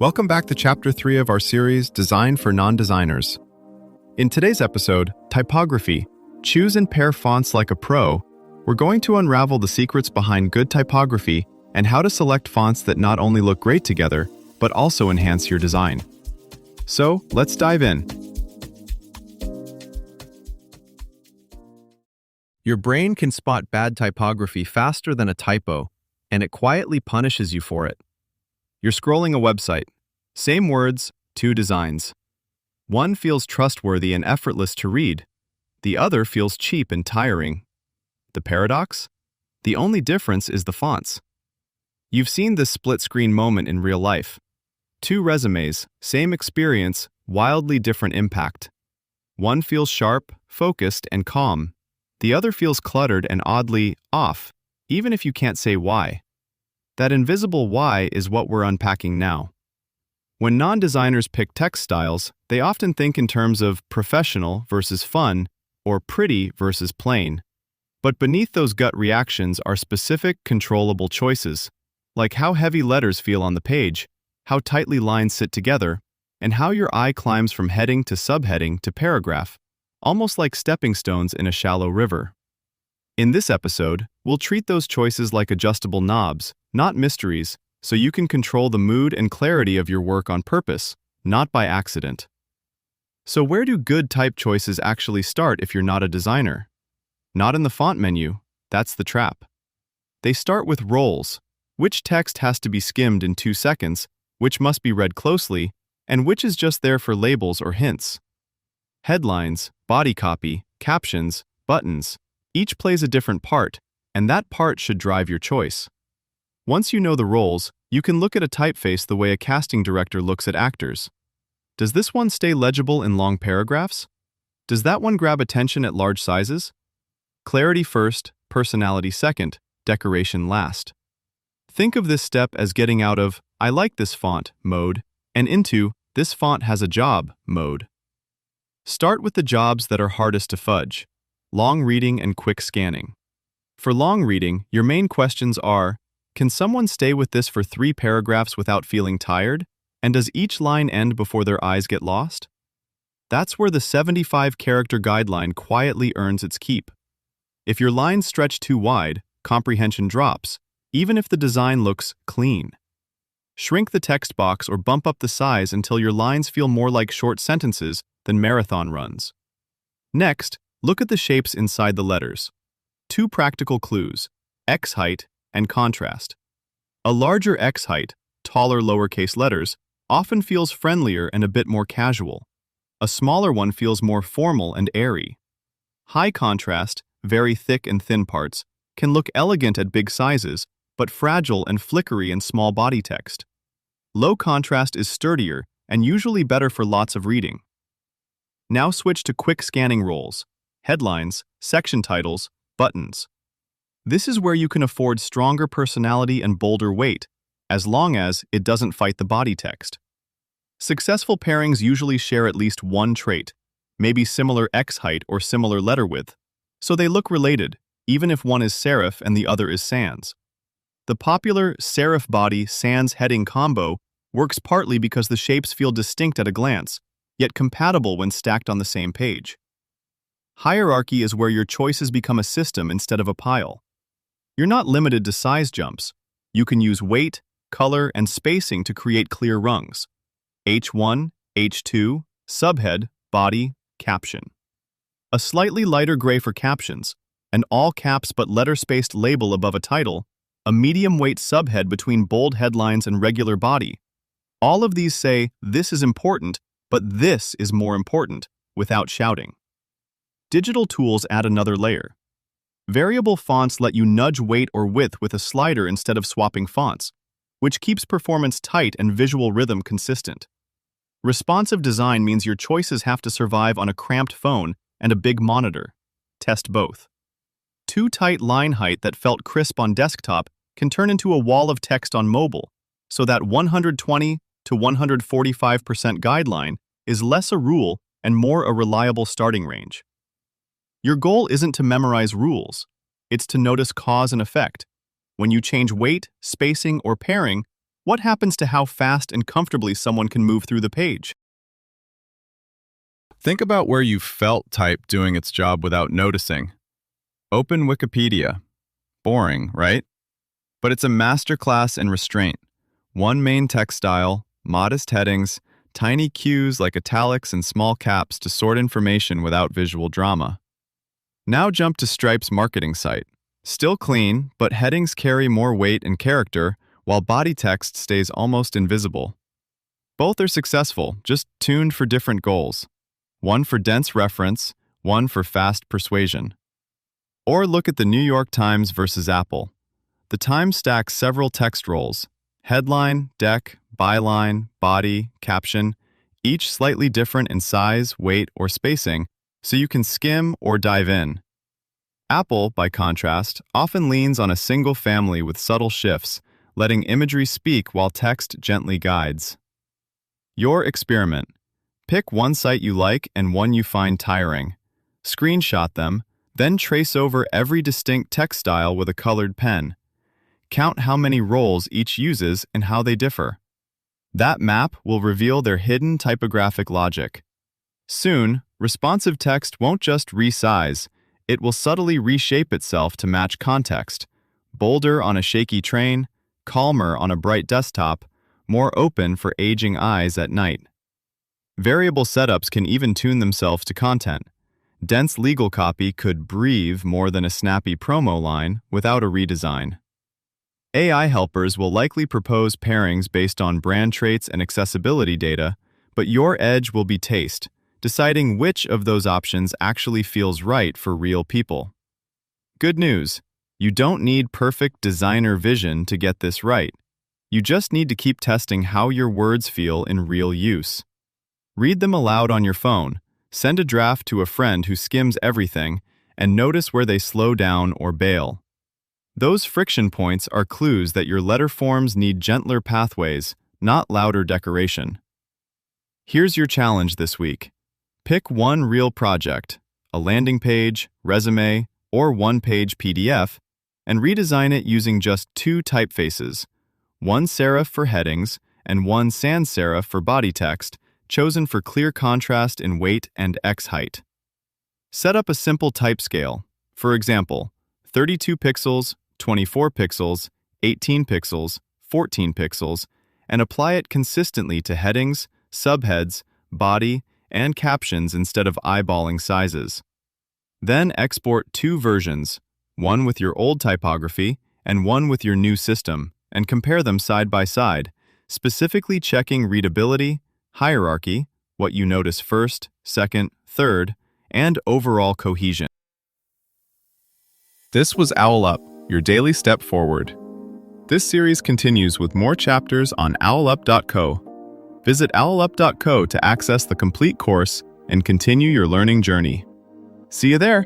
Welcome back to Chapter 3 of our series, Design for Non-Designers. In today's episode, Typography, Choose and Pair Fonts Like a Pro, we're going to unravel the secrets behind good typography and how to select fonts that not only look great together, but also enhance your design. So, let's dive in. Your brain can spot bad typography faster than a typo, and it quietly punishes you for it. You're scrolling a website. Same words, two designs. One feels trustworthy and effortless to read. The other feels cheap and tiring. The paradox? The only difference is the fonts. You've seen this split-screen moment in real life. Two resumes, same experience, wildly different impact. One feels sharp, focused, and calm. The other feels cluttered and oddly off, even if you can't say why. That invisible why is what we're unpacking now. When non-designers pick text styles, they often think in terms of professional versus fun, or pretty versus plain. But beneath those gut reactions are specific, controllable choices, like how heavy letters feel on the page, how tightly lines sit together, and how your eye climbs from heading to subheading to paragraph, almost like stepping stones in a shallow river. In this episode, we'll treat those choices like adjustable knobs, not mysteries, so you can control the mood and clarity of your work on purpose, not by accident. So where do good type choices actually start if you're not a designer? Not in the font menu, that's the trap. They start with roles, which text has to be skimmed in 2 seconds, which must be read closely, and which is just there for labels or hints. Headlines, body copy, captions, buttons, each plays a different part, and that part should drive your choice. Once you know the roles, you can look at a typeface the way a casting director looks at actors. Does this one stay legible in long paragraphs? Does that one grab attention at large sizes? Clarity first, personality second, decoration last. Think of this step as getting out of "I like this font" mode and into "this font has a job" mode. Start with the jobs that are hardest to fudge: long reading and quick scanning. For long reading, your main questions are: can someone stay with this for 3 paragraphs without feeling tired? And does each line end before their eyes get lost? That's where the 75-character guideline quietly earns its keep. If your lines stretch too wide, comprehension drops, even if the design looks clean. Shrink the text box or bump up the size until your lines feel more like short sentences than marathon runs. Next, look at the shapes inside the letters. 2 practical clues: X height and contrast. A larger X height, taller lowercase letters, often feels friendlier and a bit more casual. A smaller one feels more formal and airy. High contrast, very thick and thin parts, can look elegant at big sizes, but fragile and flickery in small body text. Low contrast is sturdier and usually better for lots of reading. Now switch to quick scanning roles: headlines, section titles, buttons. This is where you can afford stronger personality and bolder weight, as long as it doesn't fight the body text. Successful pairings usually share at least one trait, maybe similar X height or similar letter width, so they look related, even if one is serif and the other is sans. The popular serif body sans heading combo works partly because the shapes feel distinct at a glance, yet compatible when stacked on the same page. Hierarchy is where your choices become a system instead of a pile. You're not limited to size jumps. You can use weight, color, and spacing to create clear rungs. H1, H2, subhead, body, caption. A slightly lighter gray for captions, an all caps but letter-spaced label above a title, a medium-weight subhead between bold headlines and regular body. All of these say, this is important, but this is more important, without shouting. Digital tools add another layer. Variable fonts let you nudge weight or width with a slider instead of swapping fonts, which keeps performance tight and visual rhythm consistent. Responsive design means your choices have to survive on a cramped phone and a big monitor. Test both. Too tight line height that felt crisp on desktop can turn into a wall of text on mobile, so that 120 to 145% guideline is less a rule and more a reliable starting range. Your goal isn't to memorize rules, it's to notice cause and effect. When you change weight, spacing, or pairing, What happens to how fast and comfortably someone can move through the page? Think about where you felt type doing its job without noticing. Open Wikipedia. Boring, right? But it's a masterclass in restraint. One main text style, modest headings, tiny cues like italics and small caps to sort information without visual drama. Now jump to Stripe's marketing site. Still clean, but headings carry more weight and character, while body text stays almost invisible. Both are successful, just tuned for different goals. One for dense reference, one for fast persuasion. Or look at the New York Times versus Apple. The Times stacks several text roles: headline, deck, byline, body, caption, each slightly different in size, weight, or spacing, so you can skim or dive in. Apple, by contrast, often leans on a single family with subtle shifts, letting imagery speak while text gently guides. Your experiment. Pick one site you like and one you find tiring. Screenshot them, then trace over every distinct text style with a colored pen. Count how many roles each uses and how they differ. That map will reveal their hidden typographic logic. Soon, responsive text won't just resize, it will subtly reshape itself to match context. Bolder on a shaky train, calmer on a bright desktop, more open for aging eyes at night. Variable setups can even tune themselves to content. Dense legal copy could breathe more than a snappy promo line without a redesign. AI helpers will likely propose pairings based on brand traits and accessibility data, but your edge will be taste, deciding which of those options actually feels right for real people. Good news, you don't need perfect designer vision to get this right. You just need to keep testing how your words feel in real use. Read them aloud on your phone, send a draft to a friend who skims everything, and notice where they slow down or bail. Those friction points are clues that your letter forms need gentler pathways, not louder decoration. Here's your challenge this week. Pick one real project, a landing page, resume, or one-page PDF, and redesign it using just two typefaces, one serif for headings and one sans serif for body text, chosen for clear contrast in weight and X height. Set up a simple type scale, for example, 32 pixels, 24 pixels, 18 pixels, 14 pixels, and apply it consistently to headings, subheads, body, and captions instead of eyeballing sizes. Then export two versions, one with your old typography and one with your new system, and compare them side by side, specifically checking readability, hierarchy, what you notice first, second, third, and overall cohesion. This was Owl Up, your daily step forward. This series continues with more chapters on owlup.co. Visit owlup.co to access the complete course and continue your learning journey. See you there!